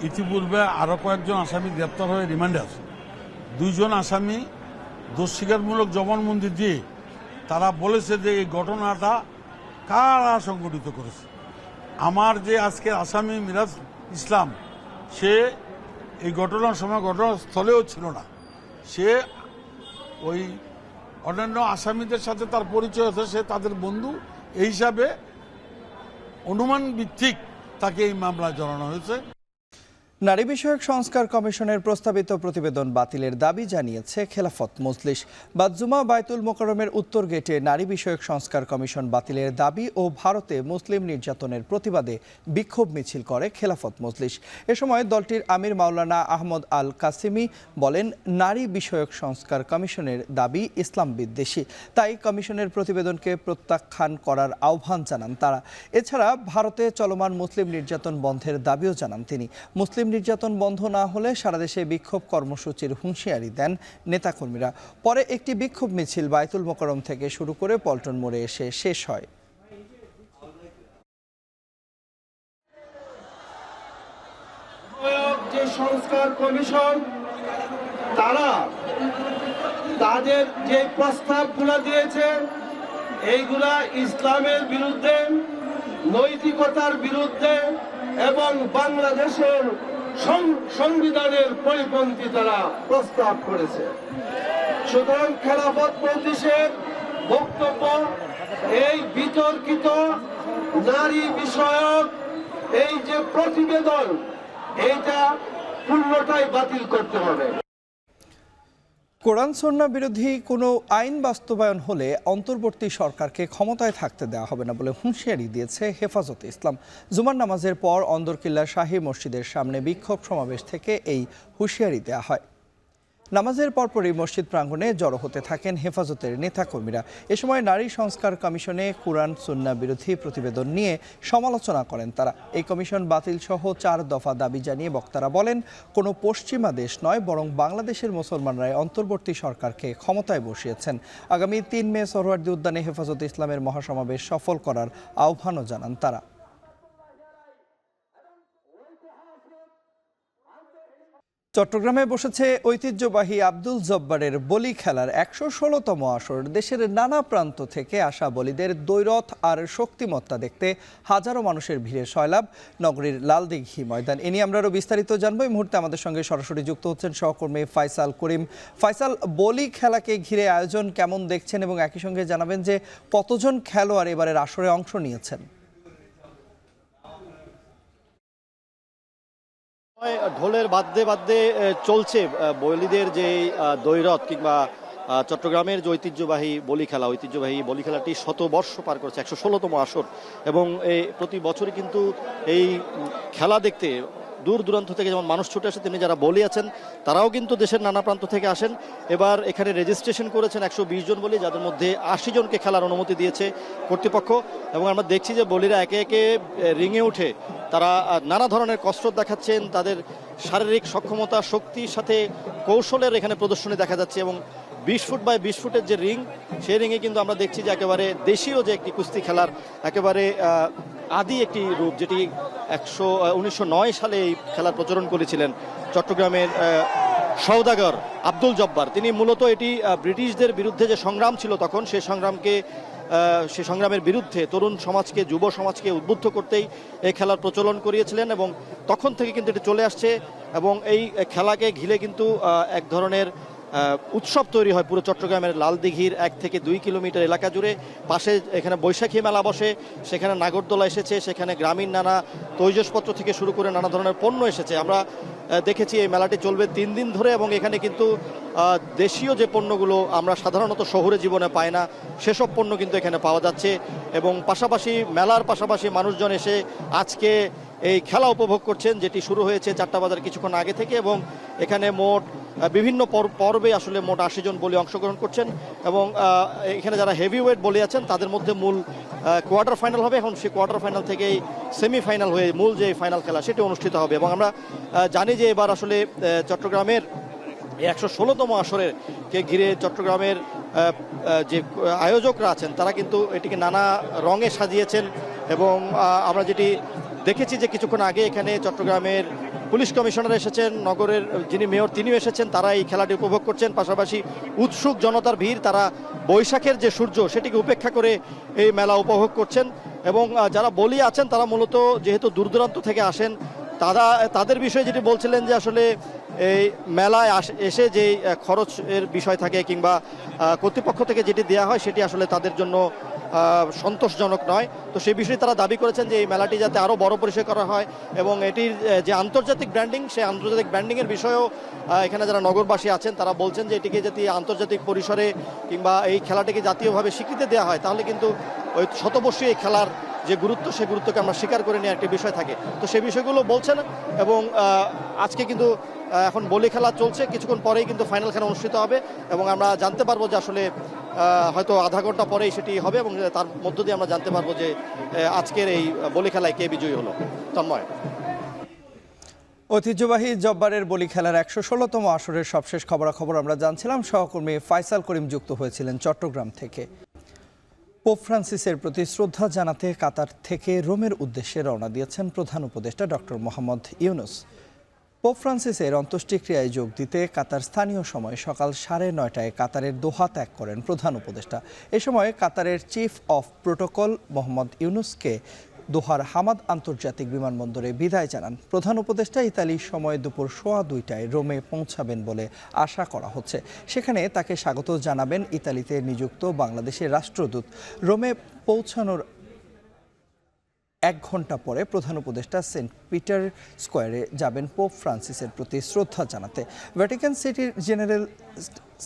ইতিপূর্বে আরও কয়েকজন আসামি গ্রেপ্তার হয়ে রিমান্ডে আছে। ২ জন আসামি দোষ স্বীকারমূলক জবানবন্দি দিয়ে তারা বলেছে যে এই ঘটনাটা কারা সংগঠিত করেছে। আমার যে আজকের আসামি মিরাজ ইসলাম, সে এই ঘটনার সময় ঘটনাস্থলেও ছিল না। সে ওই অন্যান্য আসামিদের সাথে তার পরিচয় আছে, সে তাদের বন্ধু। এই হিসাবে অনুমান ভিত্তিক তাকে এই মামলায় জড়ানো হয়েছে। নারী বিষয়ক সংস্কার কমিশনের প্রস্তাবিত প্রতিবেদন বাতিলের দাবি জানিয়েছে খেলাফত মজলিস। বাদজুমা বায়তুল মোকাররমের উত্তর গেটে নারী বিষয়ক সংস্কার কমিশন বাতিলের দাবি ও ভারতে মুসলিম নির্যাতনের প্রতিবাদে বিক্ষোভ মিছিল করে খেলাফত মজলিস। এ সময় দলটির আমির মাওলানা আহমদ আল কাসিমি বলেন, নারী বিষয়ক সংস্কার কমিশনের দাবি ইসলাম বিদ্বেষী, তাই কমিশনের প্রতিবেদনকে প্রত্যাখ্যান করার আহ্বান জানান তারা। এছাড়া ভারতে চলমান মুসলিম নির্যাতন বন্ধের দাবিও জানান তিনি। মুসলিম নির্যাতন বন্ধ না হলে সারা দেশে বিক্ষোভ কর্মসূচির হুঁশিয়ারি দেন নেতাকর্মীরা। পরে একটি বিক্ষোভ মিছিল বায়তুল মোকাররম থেকে শুরু করে পল্টন মোড়ে এসে শেষ হয়। যে সংস্কার কমিশন তারা তাদের যে প্রস্তাবগুলো দিয়েছে এইগুলা ইসলামের বিরুদ্ধে, নৈতিকতার বিরুদ্ধে এবং বাংলাদেশের সংবিধানের পরিপন্থী তারা প্রস্তাব করেছে। সুতরাং খেলাফত মজলিসের বক্তব্য, এই বিতর্কিত নারী বিষয়ক এই যে প্রতিবেদন, এইটা পূর্ণটাই বাতিল করতে হবে। কোরআন সুন্নাহ বিরোধী কোনো আইন বাস্তবায়ন হলে অন্তর্বর্তী সরকারকে ক্ষমতায় থাকতে দেওয়া হবে না বলে হুঁশিয়ারি দিয়েছে হেফাজতে ইসলাম। জুমার নামাজের পর অন্দরকিল্লা শাহী মসজিদের সামনে বিক্ষোভ সমাবেশ থেকে এই হুঁশিয়ারি দেওয়া হয়। নামাজের পরপরই মসজিদ প্রাঙ্গণে জড়ো হতে থাকেন হেফাজতের নেতাকর্মীরা। এ সময় নারী সংস্কার কমিশনে কোরআন সুন্নাহ বিরোধী প্রতিবেদন নিয়ে সমালোচনা করেন তারা। এই কমিশন বাতিল সহ 4 দফা দাবি জানিয়ে বক্তারা বলেন, কোনো পশ্চিমা দেশ নয়, বরং বাংলাদেশের মুসলমানরাই অন্তর্বর্তী সরকারকে ক্ষমতায় বসিয়েছেন। আগামী 3 মে সোহরাওয়ার্দী উদ্যানে হেফাজতে ইসলামের মহাসমাবেশ সফল করার আহ্বানও জানান তারা। চট্টগ্রামে বসেছে ঐতিহ্যবাহী আব্দুল জব্বারের বলি খেলার ১১৬তম আসর। দেশের নানা প্রান্ত থেকে আসা বলিদের দ্বৈরথ আর শক্তিমত্তা দেখতে হাজারো মানুষের ভিড়ে সয়লাব নগরীর লালদিঘি ময়দান। এ নিয়ে আমরা আরও বিস্তারিত জানবো। এই মুহূর্তে আমাদের সঙ্গে সরাসরি যুক্ত হচ্ছেন সহকর্মী ফাইসাল করিম। ফাইসাল, বলি খেলাকে ঘিরে আয়োজন কেমন দেখছেন এবং একই সঙ্গে জানাবেন যে কতজন খেলোয়াড় এবারের আসরে অংশ নিয়েছেন? ঢোলের বাদ্যে বাদ্যে চলছে বলিদের যে দ্বৈরথ কিংবা চট্টগ্রামের যে ঐতিহ্যবাহী বলি খেলাটি 100 বর্ষ পার করেছে, 116তম আসর। এবং প্রতি বছরই কিন্তু এই খেলা দেখতে দূর দূরান্ত থেকে যেমন মানুষ ছুটে আসে, তেমনি যারা বলি আছেন তারাও কিন্তু দেশের নানা প্রান্ত থেকে আসেন। এবার এখানে রেজিস্ট্রেশন করেছেন 120 জন বলি, যাদের মধ্যে 80 জনকে খেলার অনুমতি দিয়েছে কর্তৃপক্ষ। এবং আমরা দেখছি যে বলিরা একে একে রিংয়ে উঠে তারা নানা ধরনের কসরত দেখাচ্ছেন, তাদের শারীরিক সক্ষমতা, শক্তির সাথে কৌশলের এখানে প্রদর্শনী দেখা যাচ্ছে। এবং 20 ফুট বাই 20 ফুটের যে রিং, সেই রিংয়ে কিন্তু আমরা দেখছি যে একেবারে দেশীয় যে একটি কুস্তি খেলার একেবারে আদি একটি রূপ, যেটি 1909 সালে এই খেলার প্রচলন করেছিলেন চট্টগ্রামের সওদাগর আব্দুল জব্বার, তিনি মূলত এটি ব্রিটিশদের বিরুদ্ধে যে সংগ্রাম ছিল তখন সে সংগ্রামের বিরুদ্ধে তরুণ সমাজকে, যুব সমাজকে উদ্বুদ্ধ করতেই এই খেলার প্রচলন করিয়েছিলেন এবং তখন থেকে কিন্তু এটি চলে আসছে এবং এই খেলাকে ঘিরে কিন্তু এক ধরনের উৎসব তৈরি হয় পুরো চট্টগ্রামের লালদিঘির 1 থেকে 2 কিলোমিটার এলাকা জুড়ে। পাশে এখানে বৈশাখী মেলা বসে, সেখানে নাগরদোলা এসেছে, সেখানে গ্রামীণ নানা তৈজসপত্র থেকে শুরু করে নানা ধরনের পণ্য এসেছে। আমরা দেখেছি এই মেলাটি চলবে 3 দিন ধরে এবং এখানে কিন্তু দেশীয় যে পণ্যগুলো আমরা সাধারণত শহুরে জীবনে পাই না সেসব পণ্য কিন্তু এখানে পাওয়া যাচ্ছে এবং পাশাপাশি মেলার পাশাপাশি মানুষজন এসে আজকে এই খেলা উপভোগ করছেন, যেটি শুরু হয়েছে 4টা বাজার কিছুক্ষণ আগে থেকে এবং এখানে মোট বিভিন্ন পর্বে আসলে মোট 80 জন বলি অংশগ্রহণ করছেন এবং এখানে যারা হেভি ওয়েট বলি আছেন তাদের মধ্যে মূল কোয়ার্টার ফাইনাল হবে। এখন সেই কোয়ার্টার ফাইনাল থেকেই সেমিফাইনাল হয়ে মূল যে ফাইনাল খেলা সেটি অনুষ্ঠিত হবে এবং আমরা জানি যে এবার আসলে চট্টগ্রামের 116তম আসরের কে ঘিরে চট্টগ্রামের যে আয়োজকরা আছেন তারা কিন্তু এটিকে নানা রঙে সাজিয়েছেন এবং আমরা যেটি দেখেছি যে কিছুক্ষণ আগে এখানে চট্টগ্রামের পুলিশ কমিশনার এসেছেন, নগরের যিনি মেয়র তিনিও এসেছেন, তারা এই খেলাটি উপভোগ করছেন। পাশাপাশি উৎসুক জনতার ভিড়, তারা বৈশাখের যে সূর্য সেটিকে উপেক্ষা করে এই মেলা উপভোগ করছেন এবং যারা বলি আছেন তারা মূলত যেহেতু দূর দূরান্ত থেকে আসেন তাদের বিষয়ে যেটি বলছিলেন যে আসলে এই মেলায় এসে যে খরচের বিষয় থাকে কিংবা কর্তৃপক্ষ থেকে যেটি দেওয়া হয় সেটি আসলে তাদের জন্য সন্তোষজনক নয়। তো সেই বিষয়ে তারা দাবি করেছেন যে এই মেলাটি যাতে আরও বড় পরিসরে করা হয় এবং এটির যে আন্তর্জাতিক ব্র্যান্ডিং সেই আন্তর্জাতিক ব্র্যান্ডিংয়ের বিষয়েও এখানে যারা নগরবাসী আছেন তারা বলছেন যে এটিকে যদি আন্তর্জাতিক পরিসরে কিংবা এই খেলাটিকে জাতীয়ভাবে স্বীকৃতি দেওয়া হয় তাহলে কিন্তু ওই শতবর্ষী এই খেলার যে গুরুত্ব সেই গুরুত্বকে আমরা স্বীকার করে নেওয়ার একটি বিষয় থাকে। তো সেই বিষয়গুলো বলছেন এবং আজকে কিন্তু এখন বলি খেলা চলছে, কিছুক্ষণ পরেই কিন্তু ফাইনাল খেলা অনুষ্ঠিত হবে এবং আমরা জানতে পারবো যে আসলে হয়তো আধা ঘন্টা পরেই সেটি হবে এবং তার মধ্য দিয়ে আমরা জানতে পারবো যে আজকের এই বলি খেলায় কে বিজয়ী হলো। তন্ময়। ঐতিহ্যবাহী জব্বারের বলি খেলার 116তম আসরের সবশেষ খবরাখবর আমরা জানছিলাম। সহকর্মী ফাইসাল করিম যুক্ত হয়েছিলেন চট্টগ্রাম থেকে। পোপ ফ্রান্সিসের প্রতি শ্রদ্ধা জানাতে কাতার থেকে রোমের উদ্দেশ্যে রওনা দিয়েছেন প্রধান উপদেষ্টা ডক্টর মোহাম্মদ ইউনুস। পোপ ফ্রান্সিসের অন্ত্যেষ্টিক্রিয়ায় যোগ দিতে কাতার স্থানীয় সময় সকাল 9:30টায় কাতারের দোহা ত্যাগ করেন প্রধান উপদেষ্টা। এ সময় কাতারের চিফ অফ প্রোটোকল মোহাম্মদ ইউনুসকে দোহার হামাদ আন্তর্জাতিক বিমানবন্দরে বিদায় জানান প্রধান উপদেষ্টা। ইতালির সময় দুপুর 2:15টায় রোমে পৌঁছাবেন বলে আশা করা হচ্ছে। সেখানে তাকে স্বাগত জানাবেন ইতালিতে নিযুক্ত বাংলাদেশের রাষ্ট্রদূত। রোমে পৌঁছানোর 1 ঘন্টা পরে প্রধান উপদেষ্টা সেন্ট পিটার স্কোয়ারে যাবেন পোপ ফ্রান্সিসের প্রতি শ্রদ্ধা জানাতে। ভ্যাটিকান সিটির জেনারেল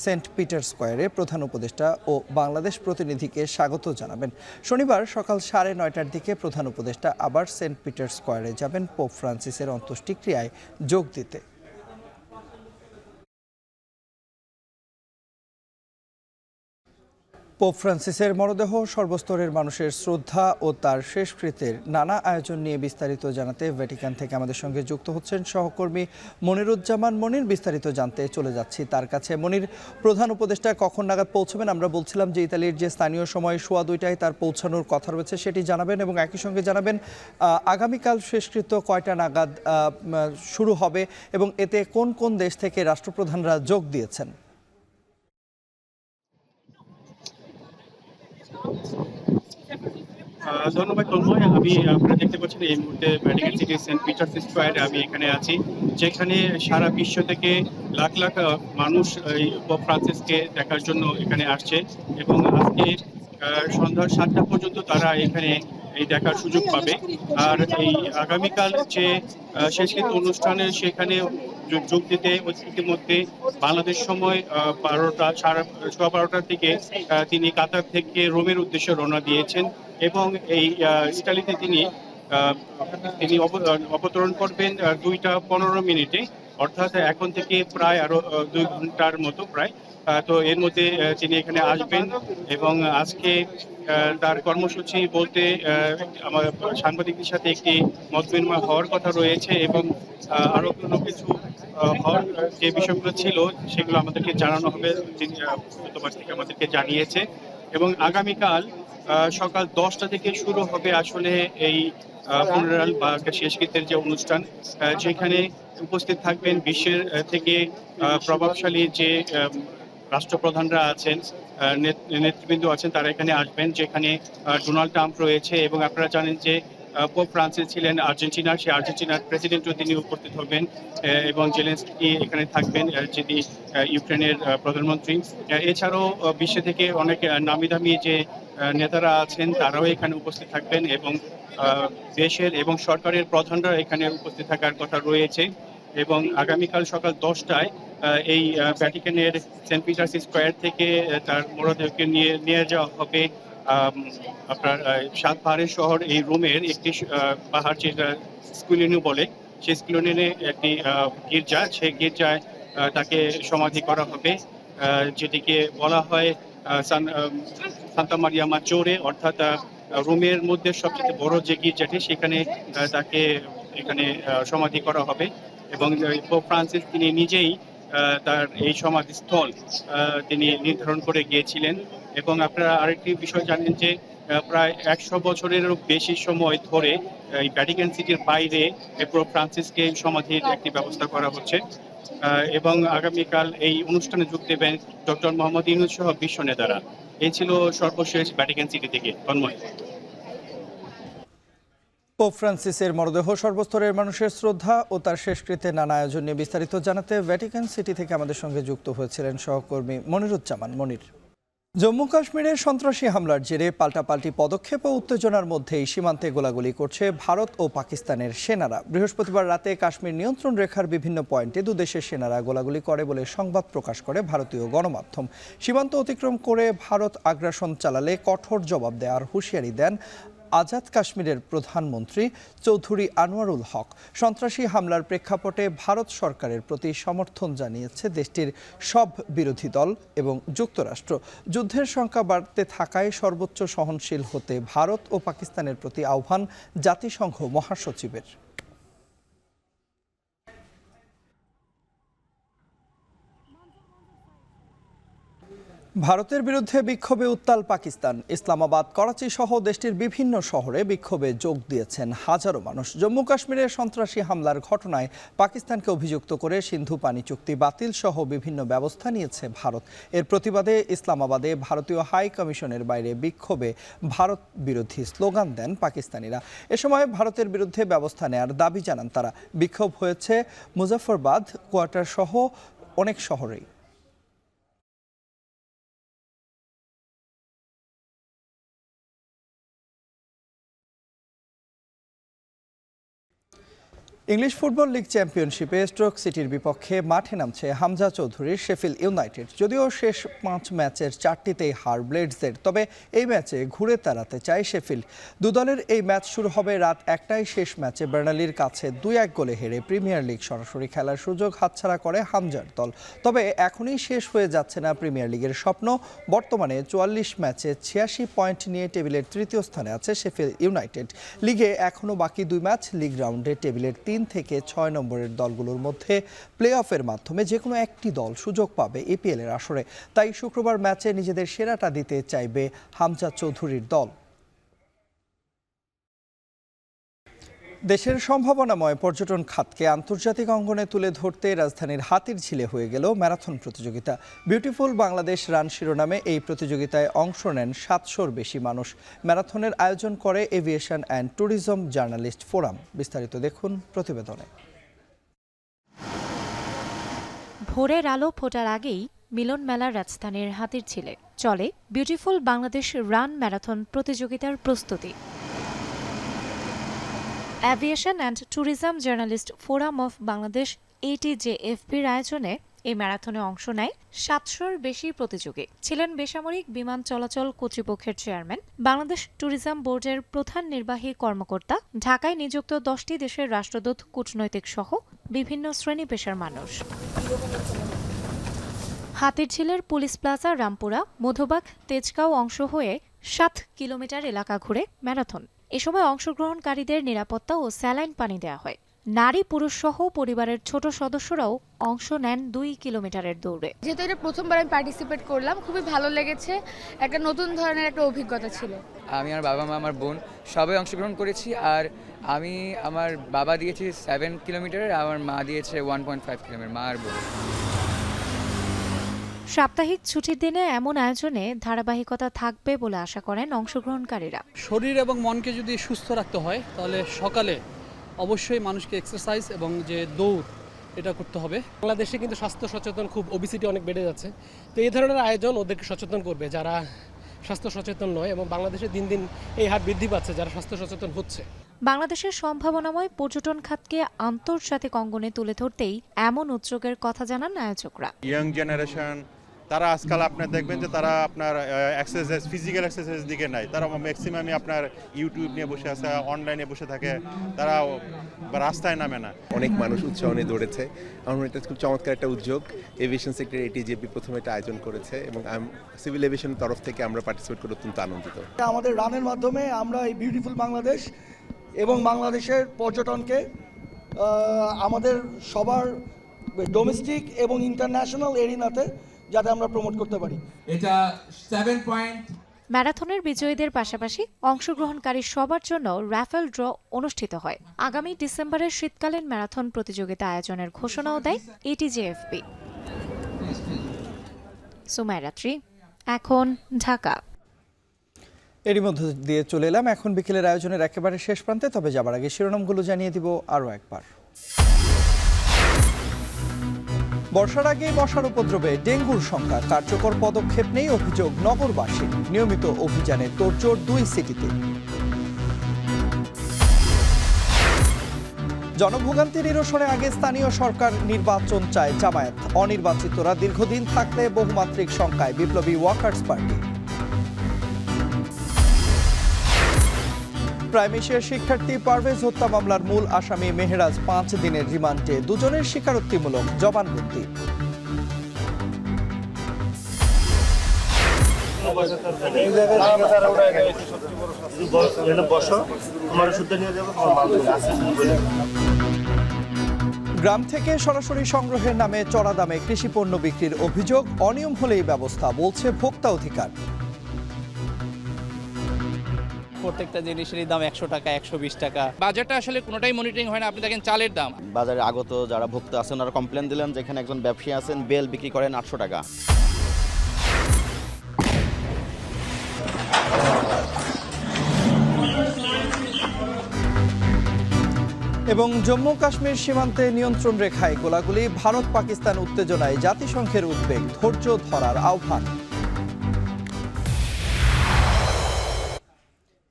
সেন্ট পিটার স্কোয়ারে প্রধান উপদেষ্টা ও বাংলাদেশ প্রতিনিধিকে স্বাগত জানাবেন। শনিবার সকাল 9:30টার দিকে প্রধান উপদেষ্টা আবার সেন্ট পিটার স্কোয়ারে যাবেন পোপ ফ্রান্সিসের অন্ত্যেষ্টিক্রিয়ায় যোগ দিতে। পোপ ফ্রান্সিসের মরদেহ সর্বস্তরের মানুষের শ্রদ্ধা ও তার শেষকৃত্যের নানা আয়োজন নিয়ে বিস্তারিত জানাতে ভ্যাটিকান থেকে আমাদের সঙ্গে যুক্ত হচ্ছেন সহকর্মী মনিরুজ্জামান মনির। বিস্তারিত জানতে চলে যাচ্ছি তার কাছে। মনির, প্রধান উপদেষ্টা কখন নাগাদ পৌঁছবেন? আমরা বলছিলাম যে ইতালির যে স্থানীয় সময় 2:15টায় তার পৌঁছানোর কথা রয়েছে সেটি জানাবেন এবং একই সঙ্গে জানাবেন আগামীকাল শেষকৃত্য কয়টা নাগাদ শুরু হবে এবং এতে কোন কোন দেশ থেকে রাষ্ট্রপ্রধানরা যোগ দিয়েছেন? ধন্যবাদ তন্ময়। আপনারা দেখতে পাচ্ছেন এই মুহূর্তে ভ্যাটিকান সিটি সেন্ট পিটার্স স্কোয়ারে আমি এখানে আছি, যেখানে সারা বিশ্ব থেকে লাখ লাখ মানুষ এই পোপ ফ্রান্সিসকে দেখার জন্য এখানে আসছে এবং আজকে সন্ধ্যা 7টা পর্যন্ত তারা এখানে এই দেখার সুযোগ পাবে। আর এই আগামীকাল যে শেষকৃত্য অনুষ্ঠানে সেখানে যোগ দিতে ইতিমধ্যে বাংলাদেশ সময় 12টার দিকে তিনি কাতার থেকে রোমের উদ্দেশ্যে রওনা দিয়েছেন এবং এই ইতালিতে তিনি অবতরণ করবেন 2:15 অর্থাৎ এখন থেকে প্রায় আরো 2 ঘন্টার মতো প্রায়। তো এর মধ্যে তিনি এখানে আসবেন এবং আজকে তার কর্মসূচি বলতে আমার সাংবাদিকদের সাথে একটি মত বিনিময় হওয়ার কথা রয়েছে এবং আরো কোনো কিছু হওয়ার যে বিষয়গুলো ছিল সেগুলো আমাদেরকে জানানো হবে, তিনি দূতাবাস থেকে আমাদেরকে জানিয়েছে। এবং আগামীকাল সকাল 10টা থেকে শুরু হবে আসলে এই ফুনারাল বা শেষকৃত্যের যে অনুষ্ঠান, যেখানে উপস্থিত থাকবেন বিশ্বের থেকে প্রভাবশালী যে রাষ্ট্রপ্রধানরা আছেন, নেতৃবৃন্দ আছেন, তারা এখানে আসবেন, যেখানে ডোনাল্ড ট্রাম্প রয়েছে এবং আপনারা জানেন যে পোপ ফ্রান্সিস ছিলেন আর্জেন্টিনার, সেই আর্জেন্টিনার প্রেসিডেন্টও তিনি উপস্থিত হবেন এবং জেলেনস্কি এখানে থাকবেন, যিনি ইউক্রেনের প্রধানমন্ত্রী। এছাড়াও বিশ্ব থেকে অনেক নামি দামি যে নেতারা আছেন তারাও এখানে উপস্থিত থাকবেন এবং দেশের এবং সরকারের প্রধানরা এখানে উপস্থিত থাকার কথা রয়েছে। এবং আগামীকাল সকাল 10টায় এই ভ্যাটিকানের সেন্ট পিটার্স স্কোয়ার থেকে তার মরদেহকে নিয়ে যাওয়া হবে আপনার 7 পাহাড়ের শহর এই রোমের একটি পাহাড়, যেটা স্কুলিনু বলে, সেই স্কুলিনে একটি গির্জা, সেই গির্জায় তাকে সমাধি করা হবে, যেটিকে বলা হয় সান্তা মারিয়া মাজোরে, অর্থাৎ রোমের মধ্যে সবচেয়ে বড় যে গির্জাটি, সেখানে তাকে এখানে সমাধি করা হবে। এবং পোপ ফ্রান্সিস তিনি নিজেই তার এই সমাধিস্থল তিনি নির্ধারণ করে গিয়েছিলেন। এবং আপনারা আরেকটি বিষয় জানেন যে প্রায় 100 বছরেরও বেশি সময় ধরে এই ভ্যাটিকান সিটির বাইরে পোপ ফ্রান্সিসকে সমাধির একটি ব্যবস্থা করা হচ্ছে। এবং আগামীকাল এই অনুষ্ঠানে যোগ দেবেন ডক্টর মোহাম্মদ ইউনূস সহ বিশ্ব নেতারা। এই ছিল সর্বশেষ ভ্যাটিকান সিটি থেকে তন্ময়। পোপ ফ্রান্সিসের মরদেহ সর্বস্তরের মানুষের শ্রদ্ধা ও তার শেষকৃত্যে নানা আয়োজন নিয়ে বিস্তারিত জানাতে ভ্যাটিকান সিটি থেকে আমাদের সঙ্গে যুক্ত হয়েছিলেন সহকর্মী মনিরুজ্জামান মনির। জম্মু কাশ্মীরে সন্ত্রাসী হামলার জেরে পাল্টাপাল্টি পদক্ষেপ ও উত্তেজনার মধ্যেই সীমান্তে গোলাগুলি করছে ভারত ও পাকিস্তানের সেনারা। বৃহস্পতিবার রাতে কাশ্মীর নিয়ন্ত্রণ রেখার বিভিন্ন পয়েন্টে দুদেশের সেনারা গোলাগুলি করে বলে সংবাদ প্রকাশ করে ভারতীয় গণমাধ্যম। সীমান্ত অতিক্রম করে ভারত আগ্রাসন চালালে কঠোর জবাব দেওয়ার হুঁশিয়ারি দেন আজাদ কাশ্মীরের প্রধানমন্ত্রী চৌধুরী আনোয়ারুল হক। সন্ত্রাসী হামলার প্রেক্ষাপটে ভারত সরকারের প্রতি সমর্থন জানিয়েছে দেশটির সব বিরোধী দল এবং যুক্তরাষ্ট্র। যুদ্ধের সংখ্যা বাড়তে থাকায় সর্বোচ্চ সহনশীল হতে ভারত ও পাকিস্তানের প্রতি আহ্বান জাতিসংঘ মহাসচিবের। ভারতের বিরুদ্ধে বিক্ষোভে উত্তাল পাকিস্তান। ইসলামাবাদ, করাচি সহ দেশটির বিভিন্ন শহরে বিক্ষোভে যোগ দিয়েছেন হাজারো মানুষ। জম্মু কাশ্মীরের সন্ত্রাসী হামলার ঘটনায় পাকিস্তানকে অভিযুক্ত করে সিন্ধু পানি চুক্তি বাতিল সহ বিভিন্ন ব্যবস্থা নিয়েছে ভারত। এর প্রতিবাদে ইসলামাবাদে ভারতীয় হাই কমিশনের বাইরে বিক্ষোভে ভারত বিরোধী স্লোগান দেন পাকিস্তানিরা। এ সময় ভারতের বিরুদ্ধে ব্যবস্থা নেয়ার দাবি জানান তারা। বিক্ষোভ হয়েছে মুজফ্ফরবাদ, কোয়াটার সহ অনেক শহরেই। ইংলিশ ফুটবল লিগ চ্যাম্পিয়নশিপে স্ট্রোক সিটির বিপক্ষে মাঠে নামছে হামজা চৌধুরীর শেফিল্ড ইউনাইটেড। যদিও শেষ 5 ম্যাচের 4টিতেই হার ব্লেডসের, তবে এই ম্যাচে ঘুরে দাঁড়াতে চায় শেফিল্ড। দুদলের এই ম্যাচ শুরু হবে রাত 1টায়। শেষ ম্যাচে বার্নালির কাছে 2-1 গোলে হেরে প্রিমিয়ার লিগ সরাসরি খেলার সুযোগ হাতছাড়া করে হামজার দল। তবে এখনই শেষ হয়ে যাচ্ছে না প্রিমিয়ার লিগের স্বপ্ন। বর্তমানে 44 ম্যাচে 86 পয়েন্ট নিয়ে টেবিলের 3য় স্থানে আছে শেফিল্ড ইউনাইটেড। লিগে এখনও বাকি 2 ম্যাচ। লিগ রাউন্ডে টেবিলের 3 থেকে 6 নম্বরের দলগুলোর মধ্যে প্লে অফের মাধ্যমে যে কোনো একটি দল সুযোগ পাবে এপিএল এর আসরে। তাই শুক্রবার ম্যাচে নিজেদের সেরাটা দিতে চাইবে হামজা চৌধুরীর দল। দেশের সম্ভাবনাময় পর্যটন খাতকে আন্তর্জাতিক অঙ্গনে তুলে ধরতে রাজধানীর হাতিরঝিলে হয়ে গেল ম্যারাথন প্রতিযোগিতা। বিউটিফুল বাংলাদেশ রান শিরোনামে এই প্রতিযোগিতায় অংশ নেন 700-র বেশি মানুষ। ম্যারাথনের আয়োজন করে aviation and tourism journalist forum. বিস্তারিত দেখুন প্রতিবেদনে। ভোরের আলো ফোটার আগেই মিলন মেলার রাজধানীর হাতিরঝিলে চলে বিউটিফুল বাংলাদেশ রান ম্যারাথন প্রতিযোগিতার প্রস্তুতি। Aviation and tourism journalist forum of Bangladesh ATJFB-র আয়োজনে এই ম্যারাথনে অংশ নেয় 700-র বেশি প্রতিযোগী। ছিলেন বেসামরিক বিমান চলাচল কর্তৃপক্ষের চেয়ারম্যান, বাংলাদেশ ট্যুরিজম বোর্ডের প্রধান নির্বাহী কর্মকর্তা, ঢাকায় নিযুক্ত 10টি দেশের রাষ্ট্রদূত, কূটনৈতিক সহ বিভিন্ন শ্রেণী পেশার মানুষ। হাতিরঝিলের পুলিশ প্লাজা, রামপুরা, মধুবাগ, তেজগাঁও অংশ হয়ে 7 কিলোমিটার এলাকা ঘুরে ম্যারাথন। এ সময় অংশগ্রহণকারীদের নিরাপত্তা ও স্যালাইন পানি দেওয়া হয়। নারী পুরুষ সহ পরিবারের ছোট সদস্যরাও অংশ নেন 2 কিলোমিটারের দৌড়ে। যেহেতু এটা প্রথমবার আমি পার্টিসিপেট করলাম, খুবই ভালো লেগেছে। একটা নতুন ধরনের একটা অভিজ্ঞতা ছিল। আমি আর বাবা মা আমার বোন সবাই অংশগ্রহণ করেছি। আর আমি আমার বাবা দিয়েছি 7 কিলোমিটার, আমার মা দিয়েছে 1.5 কিলোমিটার, মা আর বোন। সাপ্তাহিক ছুটির দিনে এমন আয়োজনে ধারাবাহিকতা থাকবে বলে আশা করেন অংশগ্রহণকারীরা। শরীর এবং মনকে যদি সুস্থ রাখতে হয় তাহলে সকালে অবশ্যই মানুষকে এক্সারসাইজ এবং যে দৌড় এটা করতে হবে। বাংলাদেশে কিন্তু স্বাস্থ্য সচেতন খুব ওবিসিটি অনেক বেড়ে যাচ্ছে, তো এই ধরনের আয়োজন ওদেরকে সচেতন করবে যারা স্বাস্থ্য সচেতন নয়, এবং বাংলাদেশে দিন দিন এই হার বৃদ্ধি পাচ্ছে যারা স্বাস্থ্য সচেতন হচ্ছে। বাংলাদেশের সম্ভাবনাময় পর্যটন খাতকে আন্তর্জাতিক অঙ্গনে তুলে ধরতেই এমন উদ্যোগের কথা জানান আয়োজকরা। ইয়াং জেনারেশন তারা আজকাল আপনার দেখবেন যে তারা আপনার এক্সারসাইজ, ফিজিক্যাল এক্সারসাইজ দিকে নাই, তারা ম্যাক্সিমামই আপনার ইউটিউব নিয়ে বসে আছে, অনলাইনে বসে থাকে, তারা রাস্তায় নামে না। অনেক মানুষ উৎসাহ নিয়ে দৌড়েছে। আমার মনে হয় খুব চমৎকার একটা উদ্যোগ। এভিয়েশন সেক্টর ATJFB প্রথমে এটা আয়োজন করেছে এবং সিভিল এভিয়েশনের তরফ থেকে আমরা পার্টিসিপেট করে অত্যন্ত আনন্দিত। আমাদের রানের মাধ্যমে আমরা এই বিউটিফুল বাংলাদেশ এবং বাংলাদেশের পর্যটনকে আমাদের সবার ডোমেস্টিক এবং ইন্টারন্যাশনাল এরিনাতে যাতে আমরা প্রমোট করতে পারি। এটা 7 পয়েন্ট। ম্যারাথনের বিজয়ীদের পাশাপাশি অংশগ্রহণকারী সবার জন্য র্যাফেল ড্র অনুষ্ঠিত হয়। আগামী ডিসেম্বরের শীতকালীন ম্যারাথন প্রতিযোগিতা আয়োজনের ঘোষণাও দেয় ATJFB। সুমাইরাত্রি, এখন ঢাকা। এরই মধ্য দিয়ে চলে এলাম এখন বিকেলের আয়োজনের একেবারে শেষ প্রান্তে। তবে যাবার আগে শিরোনামগুলো জানিয়ে দিব আরও একবার। বর্ষার আগে মশার উপদ্রবে ডেঙ্গুর সংখ্যা, কার্যকর পদক্ষেপ নেই অভিযোগ নগরবাসীর। নিয়মিত অভিযানে তোড়জোড় 2 সিটিতে। জনভোগান্তি নিরসনে আগে স্থানীয় সরকার নির্বাচন চায় জামায়াত। অনির্বাচিতরা দীর্ঘদিন থাকলে বহুমাত্রিক সংখ্যায় বিপ্লবী ওয়ার্কার্স পার্টি। প্রাইম এশিয়ার শিক্ষার্থী পারভেজ হত্যা মামলার মূল আসামি মেহরাজ 5 দিনের রিমান্ডে, দুজনের স্বীকারোক্তিমূলক জবানবন্দি। গ্রাম থেকে সরাসরি সংগ্রহের নামে চড়া দামে কৃষি পণ্য বিক্রির অভিযোগ, অনিয়ম হলেই ব্যবস্থা বলছে ভোক্তা অধিকার। প্রত্যেকটা জিনিসেরই দাম 100 টাকা, 120 টাকা। বাজারটা আসলে কোনোটাই মনিটরিং হয় না। আপনি দেখেন চালের দাম, বাজারে আগত যারা ভোক্তা আছেন ওরা কমপ্লেন দিলেন যেখানে একজন ব্যবসায়ী আছেন বেল বিক্রি করেন 800 টাকা। এবং জম্মু কাশ্মীর সীমান্তে নিয়ন্ত্রণ রেখায় গোলাগুলি, ভারত পাকিস্তান উত্তেজনায় জাতিসংঘের উদ্বেগ, ধৈর্য ধরার আহ্বান।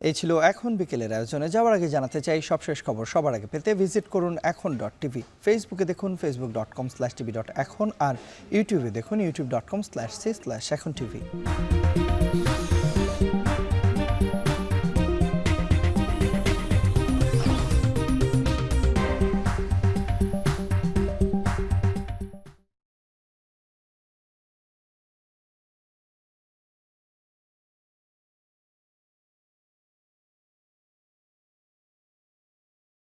এই ছিল এখন বিকেলের আয়োজনে। যাওয়ার আগে জানাতে চাই সবশেষ খবর সবার আগে পেতে ভিজিট করুন এখন.tv। ফেসবুকে দেখুন facebook.com/tv.এখন, আর ইউটিউবে দেখুন youtube.com/c/echontv।